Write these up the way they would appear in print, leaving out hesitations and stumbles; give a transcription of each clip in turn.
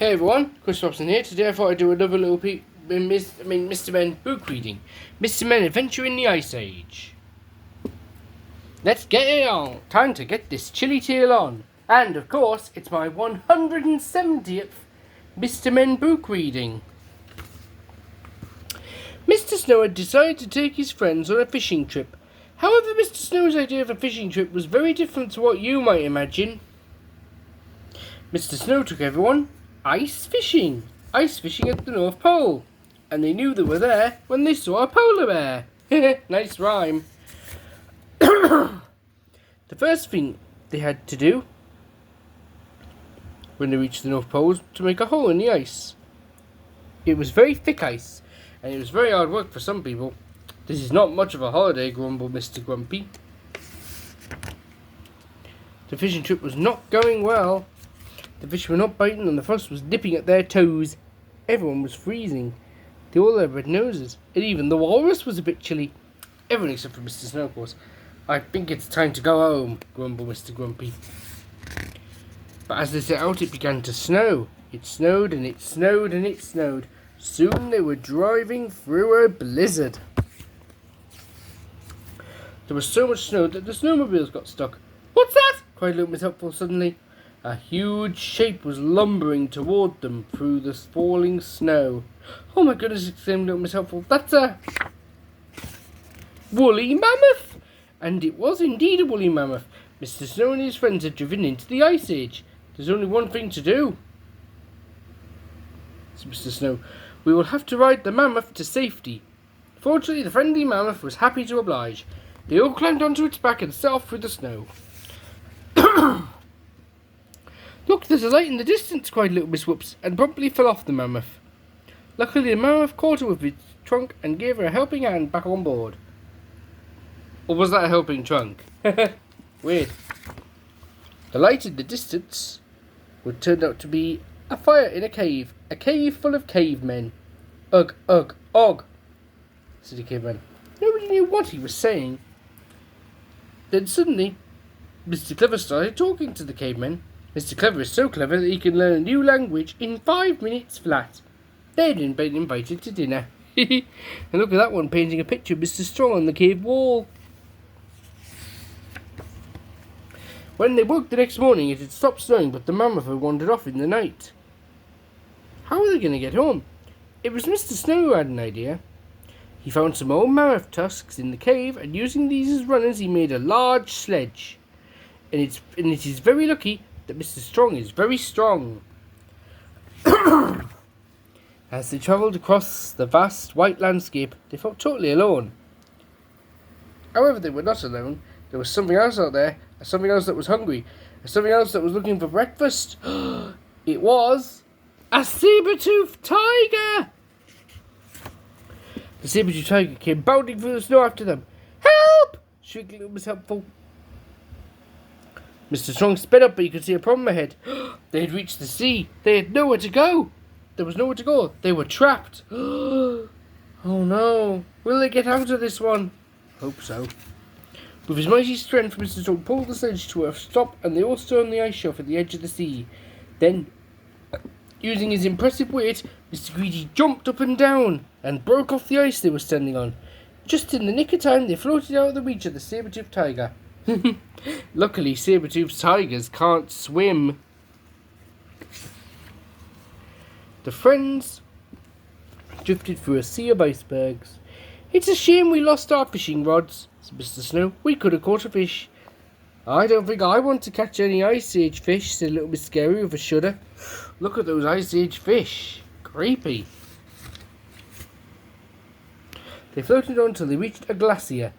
Hey everyone, Chris Robson here. Today I thought I'd do another little Mr. Men book reading. Mr. Men Adventure in the Ice Age. Let's get it on. Time to get this chilly tale on. And of course, it's my 170th Mr. Men book reading. Mr. Snow had decided to take his friends on a fishing trip. However, Mr. Snow's idea of a fishing trip was very different to what you might imagine. Mr. Snow took everyone ice fishing at the North Pole, and they knew they were there when they saw a polar bear. Nice rhyme. The first thing they had to do when they reached the North Pole was to make a hole in the ice. It was very thick ice, and it was very hard work for some people. This is not much of a holiday, grumbled Mr. Grumpy. The fishing trip was not going well. The fish were not biting and the frost was nipping at their toes. Everyone was freezing. They all had red noses, and even the walrus was a bit chilly. Everyone except for Mr. Snow, of course. I think it's time to go home, grumbled Mr. Grumpy. But as they set out, it began to snow. It snowed and it snowed and it snowed. Soon they were driving through a blizzard. There was so much snow that the snowmobiles got stuck. What's that? Cried Little Miss Helpful suddenly. A huge shape was lumbering toward them through the falling snow. Oh my goodness, exclaimed Little Miss Helpful. That's a woolly mammoth! And it was indeed a woolly mammoth. Mr. Snow and his friends had driven into the Ice Age. There's only one thing to do, said Mr. Snow. We will have to ride the mammoth to safety. Fortunately, the friendly mammoth was happy to oblige. They all climbed onto its back and set off through the snow. Look, there's a light in the distance, cried Little Miss Whoops, and promptly fell off the mammoth. Luckily, the mammoth caught her with its trunk and gave her a helping hand back on board. Or was that a helping trunk? Weird. The light in the distance would turn out to be a fire in a cave full of cavemen. Ugh, ugh, ugh, said the caveman. Nobody knew what he was saying. Then suddenly, Mr. Clever started talking to the cavemen. Mr. Clever is so clever that he can learn a new language in 5 minutes flat. They'd been invited to dinner. And look at that one painting a picture of Mr. Strong on the cave wall. When they woke the next morning, it had stopped snowing, but the mammoth had wandered off in the night. How were they going to get home? It was Mr. Snow who had an idea. He found some old mammoth tusks in the cave, and using these as runners, he made a large sledge. And it is very lucky that Mr. Strong is very strong. As they travelled across the vast white landscape, they felt totally alone. However, they were not alone. There was something else out there, something else that was hungry, something else that was looking for breakfast. It was a saber-toothed tiger! The saber-toothed tiger came bounding through the snow after them. Help! Shrieked Little Miss Helpful. Mr. Strong sped up, but he could see a problem ahead. They had reached the sea. They had nowhere to go. There was nowhere to go. They were trapped. Oh no. Will they get out of this one? Hope so. With his mighty strength, Mr. Strong pulled the sledge to a stop, and they all stood on the ice shelf at the edge of the sea. Then, using his impressive weight, Mr. Greedy jumped up and down and broke off the ice they were standing on. Just in the nick of time, they floated out of the reach of the saber-toothed tiger. Luckily, saber-toothed tigers can't swim. The friends drifted through a sea of icebergs. It's a shame we lost our fishing rods, said Mr. Snow. We could have caught a fish. I don't think I want to catch any Ice Age fish, said Little Miss Scary with a shudder. Look at those Ice Age fish. Creepy. They floated on till they reached a glacier,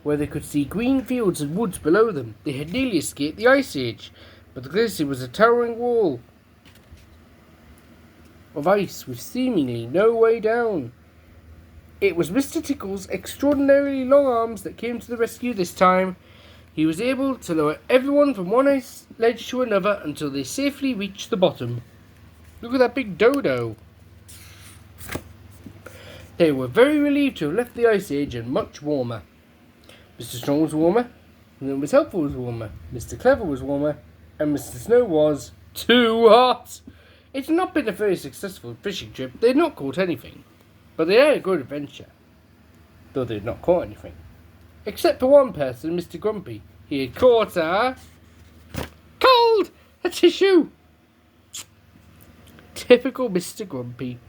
where they could see green fields and woods below them. They had nearly escaped the Ice Age, but the glacier was a towering wall of ice with seemingly no way down. It was Mr. Tickle's extraordinarily long arms that came to the rescue this time. He was able to lower everyone from one ice ledge to another until they safely reached the bottom. Look at that big dodo. They were very relieved to have left the Ice Age and much warmer. Mr. Strong was warmer, Little Miss Helpful was warmer, Mr. Clever was warmer, and Mr. Snow was too hot. It's not been a very successful fishing trip. They've not caught anything. But they had a good adventure. Though they've not caught anything. Except for one person, Mr. Grumpy. He had caught a... cold! A tissue! Typical Mr. Grumpy.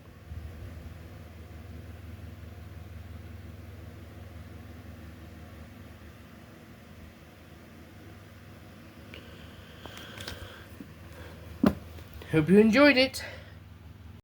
Hope you enjoyed it.